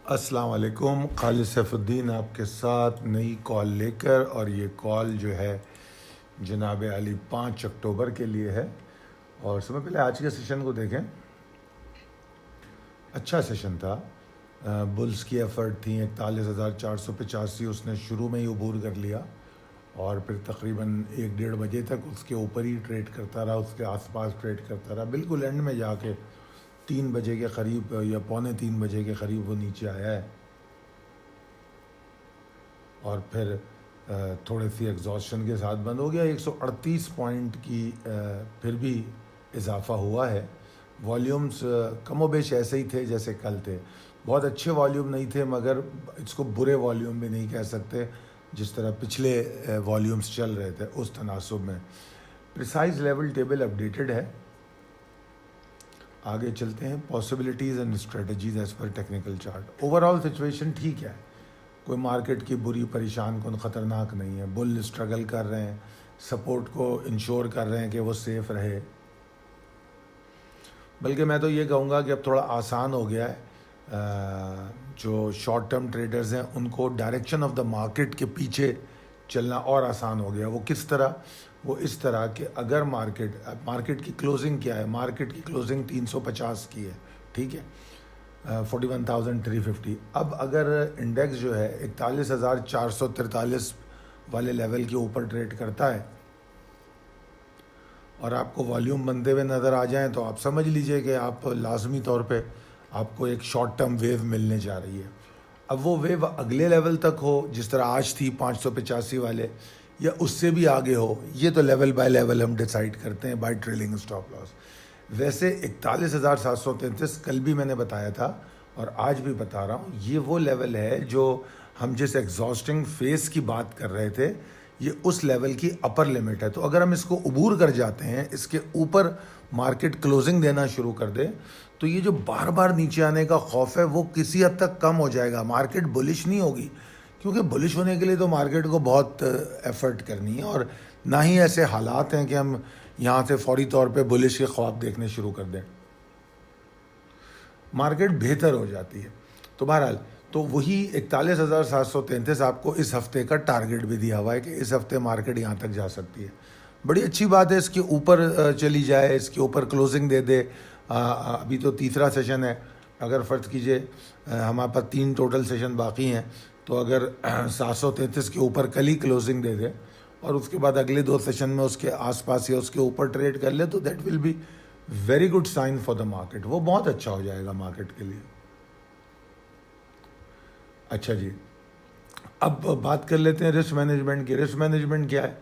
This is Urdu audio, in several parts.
السلام علیکم، خالد سیف الدین آپ کے ساتھ نئی کال لے کر، اور یہ کال جو ہے جناب علی 5 اکتوبر کے لیے ہے۔ اور سب سے پہلے آج کے سیشن کو دیکھیں، اچھا سیشن تھا۔ بلز کی ایفرٹ تھیں 41,485، اس نے شروع میں ہی عبور کر لیا اور پھر تقریباً 1-1.5 بجے تک اس کے اوپر ہی ٹریڈ کرتا رہا، اس کے آس پاس ٹریڈ کرتا رہا، بالکل اینڈ میں جا کے 3 بجے کے قریب یا 2:45 بجے کے قریب وہ نیچے آیا ہے، اور پھر تھوڑے سی ایگزاسشن کے ساتھ بند ہو گیا۔ 138 پوائنٹ کی پھر بھی اضافہ ہوا ہے۔ والیومز کم و بیش ایسے ہی تھے جیسے کل تھے، بہت اچھے والیوم نہیں تھے، مگر اس کو برے والیوم بھی نہیں کہہ سکتے جس طرح پچھلے والیومز چل رہے تھے اس تناسب میں۔ پریسائز لیول ٹیبل اپڈیٹڈ ہے۔ آگے چلتے ہیں، possibilities and strategies as per technical chart. Over all situation ٹھیک ہے، کوئی مارکیٹ کی بری پریشان کن خطرناک نہیں ہے۔ بل اسٹرگل کر رہے ہیں، سپورٹ کو انشور کر رہے ہیں کہ وہ سیف رہے، بلکہ میں تو یہ کہوں گا کہ اب تھوڑا آسان ہو گیا ہے۔ جو شارٹ ٹرم ٹریڈرز ہیں ان کو ڈائریکشن آف دا مارکیٹ کے پیچھے چلنا اور آسان ہو گیا۔ وہ کس طرح؟ وہ اس طرح کہ اگر مارکیٹ کی کلوزنگ کیا ہے، مارکیٹ کی کلوزنگ 350 کی ہے، ٹھیک ہے، 41,350۔ اب اگر انڈیکس جو ہے 41,443 والے لیول کے اوپر ٹریڈ کرتا ہے اور آپ کو والیوم بنتے ہوئے نظر آ جائیں تو آپ سمجھ لیجئے کہ آپ لازمی طور پہ آپ کو ایک شارٹ ٹرم ویو ملنے جا رہی ہے۔ اب وہ ویو اگلے لیول تک ہو جس طرح آج تھی 585 والے، یا اس سے بھی آگے ہو، یہ تو لیول بائی لیول ہم ڈیسائیڈ کرتے ہیں بائی ٹریلنگ اسٹاپ لاس۔ ویسے 41,733 کل بھی میں نے بتایا تھا اور آج بھی بتا رہا ہوں، یہ وہ لیول ہے جو ہم جس ایگزاسٹنگ فیس کی بات کر رہے تھے، یہ اس لیول کی اپر لمٹ ہے۔ تو اگر ہم اس کو عبور کر جاتے ہیں، اس کے اوپر مارکیٹ کلوزنگ دینا شروع کر دے، تو یہ جو بار بار نیچے آنے کا خوف ہے وہ کسی حد تک کم ہو جائے گا۔ مارکیٹ بلش نہیں ہوگی، کیونکہ بلش ہونے کے لیے تو مارکیٹ کو بہت ایفرٹ کرنی ہے، اور نہ ہی ایسے حالات ہیں کہ ہم یہاں سے فوری طور پہ بلش کے خواب دیکھنے شروع کر دیں۔ مارکیٹ بہتر ہو جاتی ہے۔ تو بہرحال تو وہی 41,733 آپ کو اس ہفتے کا ٹارگٹ بھی دیا ہوا ہے کہ اس ہفتے مارکیٹ یہاں تک جا سکتی ہے۔ بڑی اچھی بات ہے، اس کے اوپر چلی جائے، اس کے اوپر کلوزنگ دے دے۔ ابھی تو تیسرا سیشن ہے، اگر فرض کیجئے ہمارے پاس 3 ٹوٹل سیشن باقی ہیں، تو اگر 733 کے اوپر کل ہی کلوزنگ دے دے اور اس کے بعد اگلے 2 سیشن میں اس کے آس پاس یا اس کے اوپر ٹریڈ کر لے، تو that will be very good sign for the market. وہ بہت اچھا ہو جائے گا مارکیٹ کے لیے۔ اچھا جی، اب بات کر لیتے ہیں رسک مینجمنٹ کی۔ رسک مینجمنٹ کیا ہے؟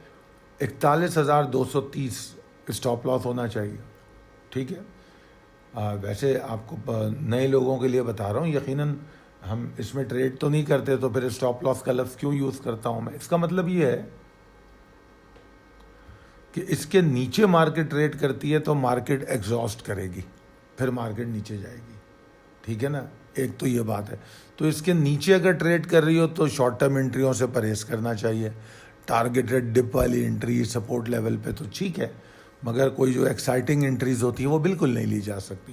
41,230 اسٹاپ لاس ہونا چاہیے، ٹھیک ہے۔ ویسے آپ کو نئے لوگوں کے لیے بتا رہا ہوں، یقیناً ہم اس میں ٹریڈ تو نہیں کرتے، تو پھر اسٹاپ لاس کا لفظ کیوں یوز کرتا ہوں میں؟ اس کا مطلب یہ ہے کہ اس کے نیچے مارکیٹ ٹریڈ کرتی ہے تو مارکیٹ ایگزاسٹ کرے گی، پھر مارکیٹ نیچے جائے گی، ٹھیک ہے نا، ایک تو یہ بات ہے۔ تو اس کے نیچے اگر ٹریڈ کر رہی ہو تو شارٹ ٹرم انٹریوں سے پرہیز کرنا چاہیے۔ ٹارگیٹڈ ڈپ والی انٹری سپورٹ لیول پہ تو ٹھیک ہے، مگر کوئی جو ایکسائٹنگ انٹریز ہوتی ہیں وہ بالکل نہیں لی جا سکتی۔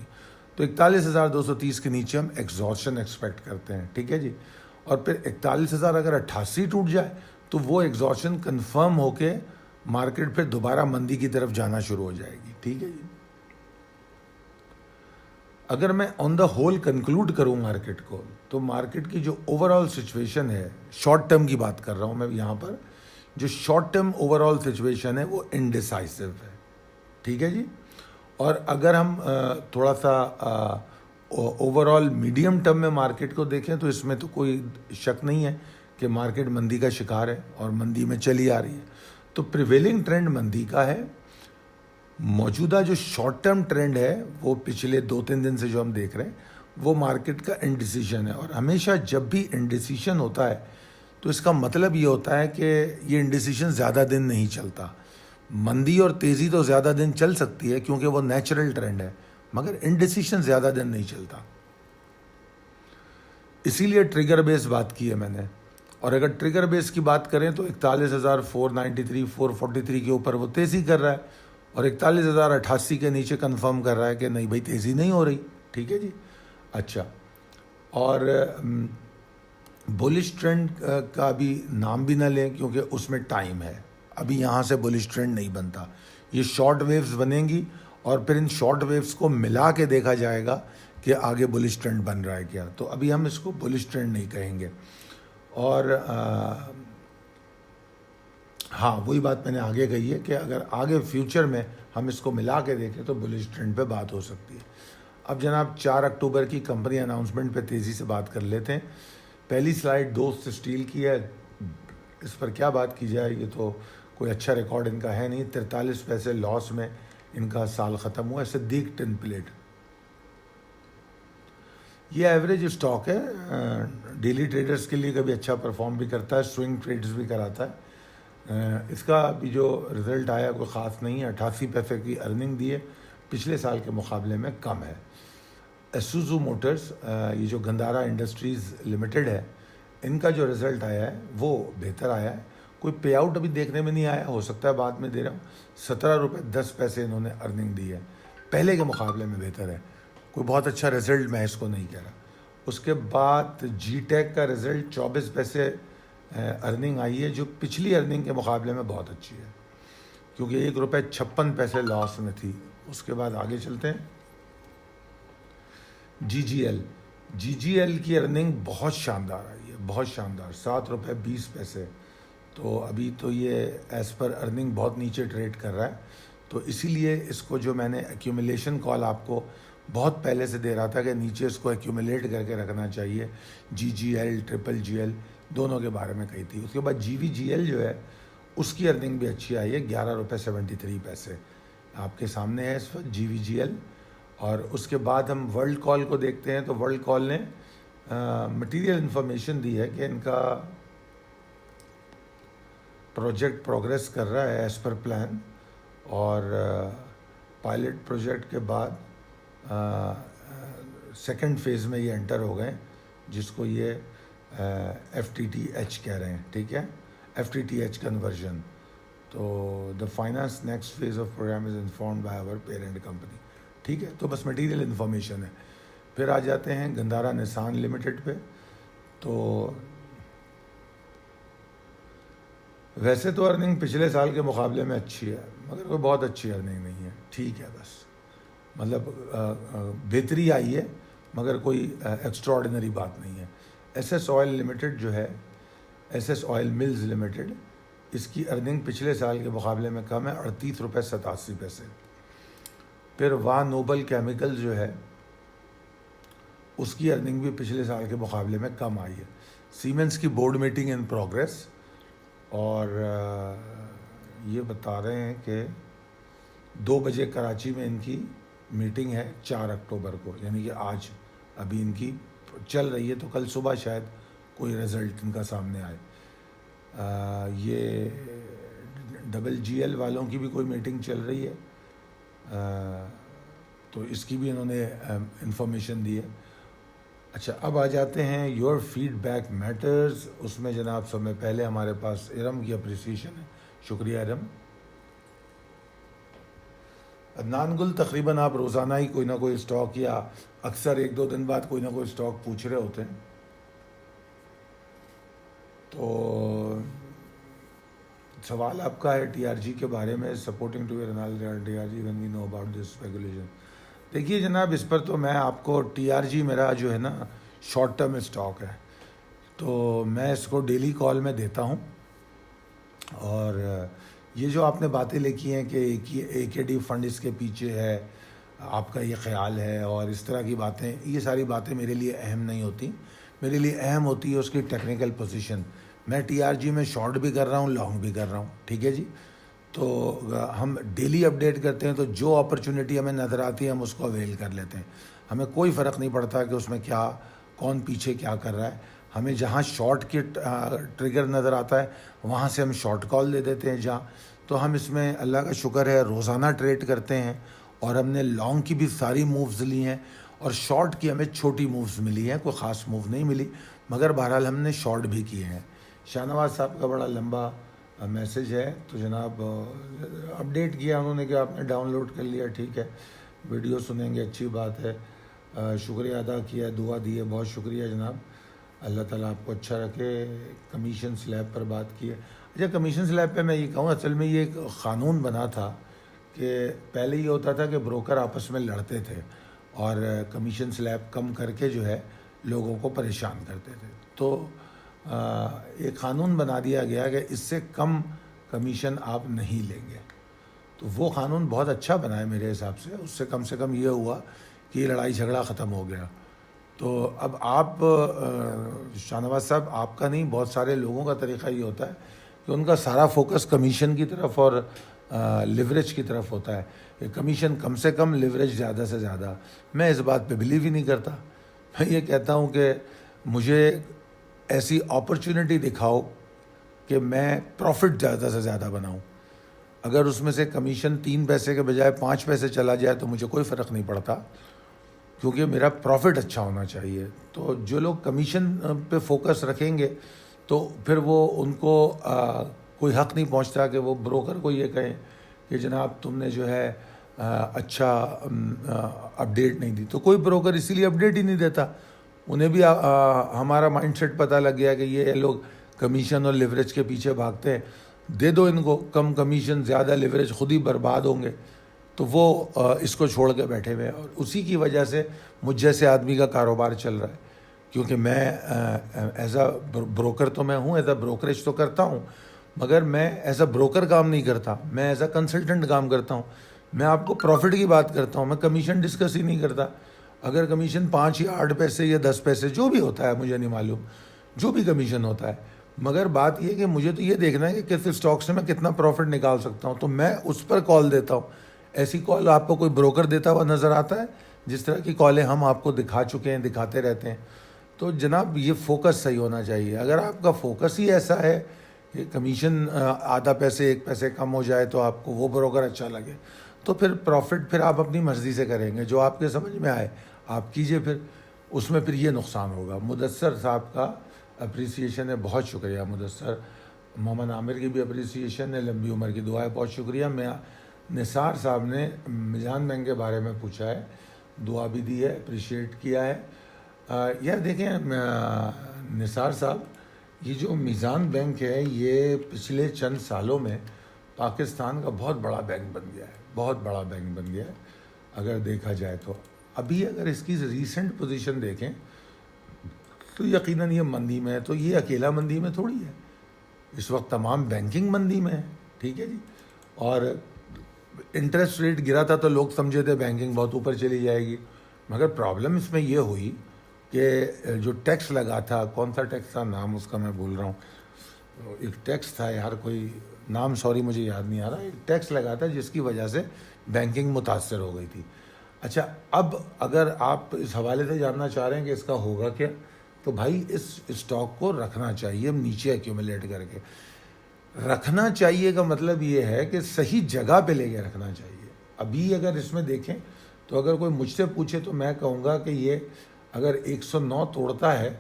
تو 41,230 کے نیچے ہم ایگزاسشن ایکسپیکٹ کرتے ہیں، ٹھیک ہے جی۔ اور پھر 41,000 اگر 88 ٹوٹ جائے تو وہ ایگزاسشن کنفرم ہو کے مارکیٹ پھر دوبارہ مندی کی طرف جانا شروع ہو جائے گی، ٹھیک ہے جی۔ اگر میں آن دا ہول کنکلوڈ کروں مارکیٹ کو، تو مارکیٹ کی جو اوور آل سچویشن ہے، شارٹ ٹرم کی بات کر رہا ہوں میں یہاں پر، جو short term over all situation ہے وہ انڈیسائسو ہے، ٹھیک ہے جی۔ اور اگر ہم تھوڑا سا اوور آل میڈیم ٹرم میں مارکیٹ کو دیکھیں تو اس میں تو کوئی شک نہیں ہے کہ مارکیٹ مندی کا شکار ہے اور مندی میں چلی آ رہی ہے۔ تو پریویلنگ ٹرینڈ مندی کا ہے۔ موجودہ جو شارٹ ٹرم ٹرینڈ ہے وہ پچھلے 2-3 دن سے جو ہم دیکھ رہے ہیں وہ مارکیٹ کا انڈیسیشن ہے، اور ہمیشہ جب بھی انڈیسیشن ہوتا ہے تو اس کا مطلب یہ ہوتا ہے کہ یہ انڈیسیشن زیادہ دن نہیں چلتا۔ مندی اور تیزی تو زیادہ دن چل سکتی ہے کیونکہ وہ نیچرل ٹرینڈ ہے، مگر انڈیسیشن زیادہ دن نہیں چلتا۔ اسی لیے ٹریگر بیس بات کی ہے میں نے، اور اگر ٹریگر بیس کی بات کریں تو 41,493 443 کے اوپر وہ تیزی کر رہا ہے، اور 41,088 کے نیچے کنفرم کر رہا ہے کہ نہیں بھائی تیزی نہیں ہو رہی، ٹھیک ہے جی۔ اچھا، اور بولش ٹرینڈ کا بھی نام بھی نہ لیں کیونکہ اس میں ٹائم ہے. ابھی یہاں سے بولش ٹرینڈ نہیں بنتا. یہ شارٹ ویوز بنیں گی اور پھر ان شارٹ ویوز کو ملا کے دیکھا جائے گا کہ آگے بولش ٹرینڈ بن رہا ہے کیا. تو ابھی ہم اس کو بولش ٹرینڈ نہیں کہیں گے. اور ہاں وہی بات میں نے آگے کہی ہے کہ اگر آگے فیوچر میں ہم اس کو ملا کے دیکھیں تو بولش ٹرینڈ پہ بات ہو سکتی ہے. اب جناب 4 اکتوبر کی کمپنی اناؤنسمنٹ پہ تیزی سے بات کر لیتے ہیں. پہلی سلائیڈ دوست اسٹیل کی ہے. اس پر کیا بات کی جائے, یہ تو کوئی اچھا ریکارڈ ان کا ہے نہیں. 43 پیسے لاس میں ان کا سال ختم ہوا ہے. صدیق ٹن پلیٹ یہ ایوریج اسٹاک ہے. ڈیلی ٹریڈرز کے لیے کبھی اچھا پرفارم بھی کرتا ہے, سوئنگ ٹریڈز بھی کراتا ہے. اس کا بھی جو رزلٹ آیا کوئی خاص نہیں ہے. 88 پیسے کی ارننگ دی ہے, پچھلے سال کے مقابلے میں کم ہے. ایسوزو موٹرز, یہ جو گندارا انڈسٹریز لمیٹڈ ہے, ان کا جو رزلٹ آیا ہے وہ بہتر آیا ہے. کوئی پے آؤٹ ابھی دیکھنے میں نہیں آیا, ہو سکتا ہے بعد میں دے رہا ہوں. 17 روپے 10 پیسے انہوں نے ارننگ دی ہے, پہلے کے مقابلے میں بہتر ہے. کوئی بہت اچھا رزلٹ میں اس کو نہیں کہہ رہا. اس کے بعد جی ٹیک کا رزلٹ 24 پیسے ارننگ آئی ہے, جو پچھلی ارننگ کے مقابلے میں بہت اچھی ہے کیونکہ 1 روپے 56 پیسے لاس میں تھی. اس کے بعد آگے چلتے ہیں. جی جی ایل کی ارننگ بہت شاندار آئی ہے, بہت شاندار. 7 روپے 20 پیسے. تو ابھی تو یہ ایز پر ارننگ بہت نیچے ٹریڈ کر رہا ہے. تو اسی لیے اس کو جو میں نے ایکیومولیشن کال آپ کو بہت پہلے سے دے رہا تھا کہ نیچے اس کو ایکیومولیٹ کر کے رکھنا چاہیے. G G L, triple G L دونوں کے بارے میں کہی تھی. اس کے بعد جی وی جی ایل جو ہے اس کی ارننگ بھی اچھی آئی ہے. 11 روپے 73 پیسے آپ کے سامنے ہے اس وقت جی وی جی ایل. اور اس کے بعد ہم ورلڈ کال کو دیکھتے ہیں. تو ورلڈ کال نے مٹیریل انفارمیشن دی ہے کہ ان کا پروجیکٹ پروگریس کر رہا ہے ایز پر پلان, اور پائلٹ پروجیکٹ کے بعد سیکنڈ فیز میں یہ انٹر ہو گئے, جس کو یہ ایف ٹی ٹی ایچ کہہ رہے ہیں. ٹھیک ہے, F T T H conversion. تو the finance next phase of program is informed by our parent company. ٹھیک ہے, تو بس مٹیریل انفارمیشن ہے. پھر آ جاتے ہیں گندارا نسان لمیٹڈ پہ. تو ویسے تو ارننگ پچھلے سال کے مقابلے میں اچھی ہے, مگر کوئی بہت اچھی ارننگ نہیں ہے. ٹھیک ہے, بس مطلب بہتری آئی ہے مگر کوئی ایکسٹرا آرڈینری بات نہیں ہے. ایس ایس آئل لمیٹڈ جو ہے, S S oil mills limited, اس کی ارننگ پچھلے سال کے مقابلے میں کم ہے, 38 روپے 87 پیسے. پھر وا نوبل کیمیکل جو ہے اس کی ارننگ بھی پچھلے سال کے مقابلے میں کم آئی ہے. سیمنس کی بورڈ میٹنگ ان پروگریس, اور یہ بتا رہے ہیں کہ 2 بجے کراچی میں ان کی میٹنگ ہے 4 اکتوبر کو, یعنی کہ آج ابھی ان کی چل رہی ہے. تو کل صبح شاید کوئی رزلٹ ان کا سامنے آئے. یہ ڈبل جی ایل والوں کی بھی کوئی میٹنگ چل رہی ہے, تو اس کی بھی انہوں نے انفارمیشن دی ہے. اچھا, اب آ جاتے ہیں یور فیڈ بیک میٹرز. اس میں جناب سب میں پہلے ہمارے پاس ارم کی اپریسیشن ہے. شکریہ ارم. عدنان گل, تقریباً آپ روزانہ ہی کوئی نہ کوئی اسٹاک یا اکثر 1-2 دن بعد کوئی نہ کوئی اسٹاک پوچھ رہے ہوتے ہیں. تو سوال آپ کا ہے ٹی آر جی کے بارے میں, supporting to your T R G when we know about this speculation. دیکھیے جناب, اس پر تو میں آپ کو ٹی آر جی میرا جو ہے نا شارٹ ٹرم اسٹاک ہے, تو میں اس کو ڈیلی کال میں دیتا ہوں. اور یہ جو آپ نے باتیں لکھی ہیں کہ اے کے ڈی فنڈ اس کے پیچھے ہے, آپ کا یہ خیال ہے, اور اس طرح کی باتیں, یہ ساری باتیں میرے لیے اہم نہیں ہوتی. میرے لیے اہم ہوتی ہے اس کی ٹیکنیکل پوزیشن. میں ٹی آر جی میں شارٹ بھی کر رہا ہوں, لانگ بھی کر رہا ہوں. ٹھیک ہے جی. تو ہم ڈیلی اپڈیٹ کرتے ہیں, تو جو اپرچونیٹی ہمیں نظر آتی ہے ہم اس کو اویل کر لیتے ہیں. ہمیں کوئی فرق نہیں پڑتا کہ اس میں کیا, کون پیچھے کیا کر رہا ہے. ہمیں جہاں شارٹ کی ٹریگر نظر آتا ہے وہاں سے ہم شارٹ کال دے دیتے ہیں جہاں. تو ہم اس میں اللہ کا شکر ہے روزانہ ٹریڈ کرتے ہیں, اور ہم نے لانگ کی بھی ساری مووز لی ہیں, اور شارٹ کی ہمیں چھوٹی مووز ملی ہیں, کوئی خاص موو نہیں ملی, مگر بہرحال ہم نے شارٹ بھی کیے ہیں. شاہنواز صاحب کا بڑا لمبا میسج ہے, تو جناب اپڈیٹ کیا انہوں نے کہ آپ نے ڈاؤن لوڈ کر لیا. ٹھیک ہے, ویڈیو سنیں گے, اچھی بات ہے. شکریہ ادا کیا، دعا دی ہے، بہت شکریہ جناب، اللہ تعالیٰ آپ کو اچھا رکھے. کمیشن سلیب پر بات کی ہے. اچھا کمیشن سلیب پہ میں یہ کہوں، اصل میں یہ ایک قانون بنا تھا کہ پہلے یہ ہوتا تھا کہ بروکر آپس میں لڑتے تھے اور کمیشن سلیب کم کر کے جو ہے لوگوں کو پریشان کرتے تھے. تو ایک قانون بنا دیا گیا کہ اس سے کم کمیشن آپ نہیں لیں گے. تو وہ قانون بہت اچھا بنا ہے میرے حساب سے. اس سے کم یہ ہوا کہ یہ لڑائی جھگڑا ختم ہو گیا. تو اب آپ شاہ نواز صاحب، آپ کا نہیں، بہت سارے لوگوں کا طریقہ یہ ہوتا ہے کہ ان کا سارا فوکس کمیشن کی طرف اور لیوریج کی طرف ہوتا ہے کہ کمیشن کم سے کم، لیوریج زیادہ سے زیادہ. میں اس بات پہ بلیو ہی نہیں کرتا. میں یہ کہتا ہوں کہ مجھے ایسی اپرچونٹی دکھاؤ کہ میں پروفٹ زیادہ سے زیادہ بناؤں. اگر اس میں سے کمیشن 3 پیسے کے بجائے 5 پیسے چلا جائے تو مجھے کوئی فرق نہیں پڑتا، کیونکہ میرا پروفٹ اچھا ہونا چاہیے. تو جو لوگ کمیشن پہ فوکس رکھیں گے تو پھر وہ ان کو کوئی حق نہیں پہنچتا کہ وہ بروکر کو یہ کہیں کہ جناب تم نے جو ہے اچھا اپڈیٹ نہیں دی. تو کوئی بروکر اسی لیے اپڈیٹ ہی نہیں دیتا. انہیں بھی ہمارا مائنڈ سیٹ پتہ لگ گیا کہ یہ لوگ کمیشن اور لیوریج کے پیچھے بھاگتے ہیں. دے دو ان کو کم کمیشن زیادہ لیوریج، خود ہی برباد ہوں گے. تو وہ اس کو چھوڑ کے بیٹھے ہوئے ہیں، اور اسی کی وجہ سے مجھ جیسے آدمی کا کاروبار چل رہا ہے. کیونکہ میں ایز اے بروکر تو میں ہوں، ایز اے بروکریج تو کرتا ہوں، مگر میں ایز اے بروکر کام نہیں کرتا، میں ایز اے کنسلٹنٹ کام کرتا ہوں. میں آپ کو پروفٹ کی بات کرتا ہوں، میں کمیشن ڈسکس ہی نہیں کرتا. اگر کمیشن 5 یا 8 پیسے یا 10 پیسے جو بھی ہوتا ہے مجھے نہیں معلوم، جو بھی کمیشن ہوتا ہے، مگر بات یہ کہ مجھے تو یہ دیکھنا ہے کہ کس اسٹاک سے میں کتنا پروفٹ نکال سکتا ہوں. تو میں اس پر کال دیتا ہوں. ایسی کال آپ کو کوئی بروکر دیتا ہوا نظر آتا ہے؟ جس طرح کی کالیں ہم آپ کو دکھا چکے ہیں، دکھاتے رہتے ہیں. تو جناب یہ فوکس صحیح ہونا چاہیے. اگر آپ کا فوکس ہی ایسا ہے کہ کمیشن آدھا پیسے 1 پیسے کم ہو جائے تو آپ کو وہ بروکر اچھا لگے، تو پھر پروفٹ پھر آپ اپنی مرضی سے کریں گے، جو آپ کے سمجھ میں آئے آپ کیجئے. پھر اس میں پھر یہ نقصان ہوگا. مدثر صاحب کا اپریسیشن ہے، بہت شکریہ مدثر. محمد عامر کی بھی اپریسیشن ہے، لمبی عمر کی دعا ہے، بہت شکریہ. میں نثار صاحب نے میزان بینک کے بارے میں پوچھا ہے، دعا بھی دی ہے، اپریشیٹ کیا ہے. یار دیکھیں نثار صاحب، یہ جو میزان بینک ہے یہ پچھلے چند سالوں میں پاکستان کا بہت بڑا بینک بن گیا ہے، بہت بڑا بینک بن گیا ہے اگر دیکھا جائے تو. ابھی اگر اس کی ریسنٹ پوزیشن دیکھیں تو یقیناً یہ مندی میں ہے. تو یہ اکیلا مندی میں تھوڑی ہے، اس وقت تمام بینکنگ مندی میں ہے. ٹھیک ہے جی. اور انٹرسٹ ریٹ گرا تھا تو لوگ سمجھے تھے بینکنگ بہت اوپر چلی جائے گی، مگر پرابلم اس میں یہ ہوئی کہ جو ٹیکس لگا تھا، کون سا ٹیکس تھا، نام اس کا میں بھول رہا ہوں، ایک ٹیکس تھا یار، کوئی نام سوری مجھے یاد نہیں آ رہا، ایک ٹیکس لگا تھا جس کی وجہ سے بینکنگ متاثر ہو گئی تھی. اچھا اب اگر آپ اس حوالے سے جاننا چاہ رہے ہیں کہ اس کا ہوگا کیا، تو بھائی اس اسٹاک کو رکھنا چاہیے نیچے ایکیومولیٹ کر کے. رکھنا چاہیے کا مطلب یہ ہے کہ صحیح جگہ پہ لے کے رکھنا چاہیے. ابھی اگر اس میں دیکھیں تو اگر کوئی مجھ سے پوچھے تو میں کہوں گا کہ یہ اگر 109 توڑتا ہے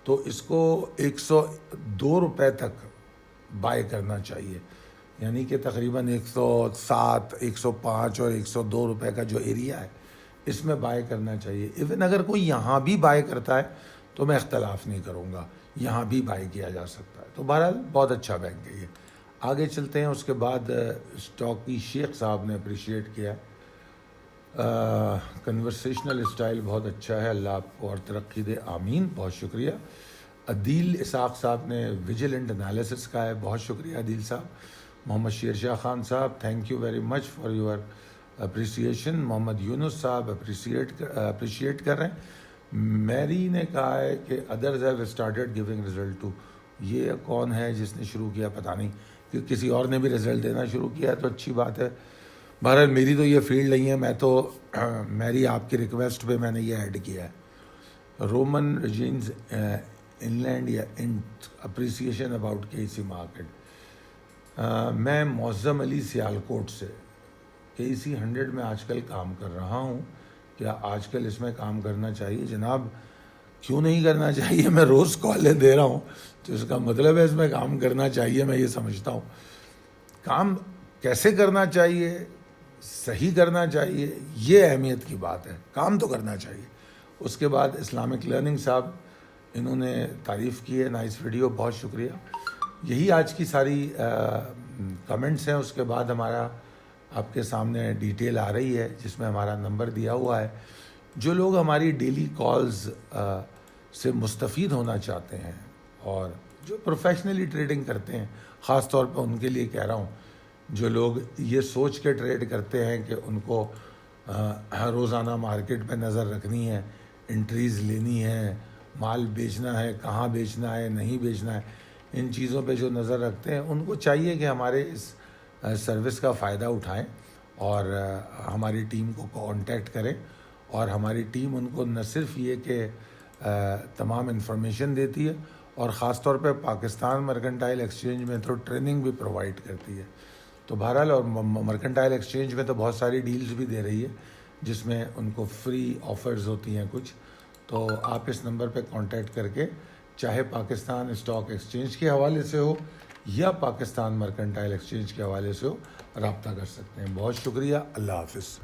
تو اس کو 102 روپے تک بائی کرنا چاہیے. یعنی کہ تقریباً 107 105 اور 102 روپے کا جو ایریا ہے اس میں بائی کرنا چاہیے. ایون اگر کوئی یہاں بھی بائی کرتا ہے تو میں اختلاف نہیں کروں گا، یہاں بھی بائی کیا جا سکتا ہے. تو بہرحال بہت اچھا بینک ہے یہ. آگے چلتے ہیں. اس کے بعد اسٹاک کی شیخ صاحب نے اپریشیٹ کیا، کنورسیشنل اسٹائل بہت اچھا ہے، اللہ آپ کو اور ترقی دے، آمین. بہت شکریہ. عدیل اسحاق صاحب نے ویجیلنٹ انالیسس کا ہے، بہت شکریہ عدیل صاحب. محمد شیر شاہ خان صاحب، thank you very much for your appreciation. Muhammad Yunus صاحب اپریشیٹ کر رہے ہیں. میری نے کہا ہے کہ others have started giving result too. یہ کون ہے جس نے شروع کیا، پتہ نہیں، کہ کسی اور نے بھی رزلٹ دینا شروع کیا ہے تو اچھی بات ہے. بہرحال میری تو یہ فیلڈ نہیں ہے، میں تو میری آپ کی ریکویسٹ پہ میں نے یہ ایڈ کیا ہے. رومن ریجینز انلینڈ یا انٹ اپریسیشن اباؤٹ کے سی مارکیٹ. میں معظم علی سیالکوٹ سے کے سی 100 میں آج کل کام کر رہا ہوں. کیا آج کل اس میں کام کرنا چاہیے؟ جناب کیوں نہیں کرنا چاہیے؟ میں روز کالیں دے رہا ہوں تو اس کا مطلب ہے اس میں کام کرنا چاہیے. میں یہ سمجھتا ہوں کام کیسے کرنا چاہیے، صحیح کرنا چاہیے، یہ اہمیت کی بات ہے. کام تو کرنا چاہیے. اس کے بعد اسلامک لرننگ صاحب، انہوں نے تعریف کی ہے، نائس ویڈیو، بہت شکریہ. یہی آج کی ساری کمنٹس ہیں. اس کے بعد ہمارا آپ کے سامنے ڈیٹیل آ رہی ہے جس میں ہمارا نمبر دیا ہوا ہے. جو لوگ ہماری ڈیلی کالز سے مستفید ہونا چاہتے ہیں اور جو پروفیشنلی ٹریڈنگ کرتے ہیں، خاص طور پہ ان کے لیے کہہ رہا ہوں، جو لوگ یہ سوچ کے ٹریڈ کرتے ہیں کہ ان کو روزانہ مارکیٹ پہ نظر رکھنی ہے، انٹریز لینی ہے، مال بیچنا ہے، کہاں بیچنا ہے، نہیں بیچنا ہے، ان چیزوں پہ جو نظر رکھتے ہیں ان کو چاہیے کہ ہمارے اس سروس کا فائدہ اٹھائیں اور ہماری ٹیم کو کانٹیکٹ کریں. اور ہماری ٹیم ان کو نہ صرف یہ کہ تمام انفارمیشن دیتی ہے اور خاص طور پہ پاکستان مرکنٹائل ایکسچینج میں تو ٹریننگ بھی پرووائڈ کرتی ہے. تو بہرحال، اور مرکنٹائل ایکسچینج میں تو بہت ساری ڈیلز بھی دے رہی ہے جس میں ان کو فری آفرز ہوتی ہیں کچھ. تو آپ اس نمبر پہ کانٹیکٹ کر کے چاہے پاکستان اسٹاک ایکسچینج کے حوالے سے ہو یا پاکستان مرکنٹائل ایکسچینج کے حوالے سے ہو، رابطہ کر سکتے ہیں. بہت شکریہ. اللہ حافظ.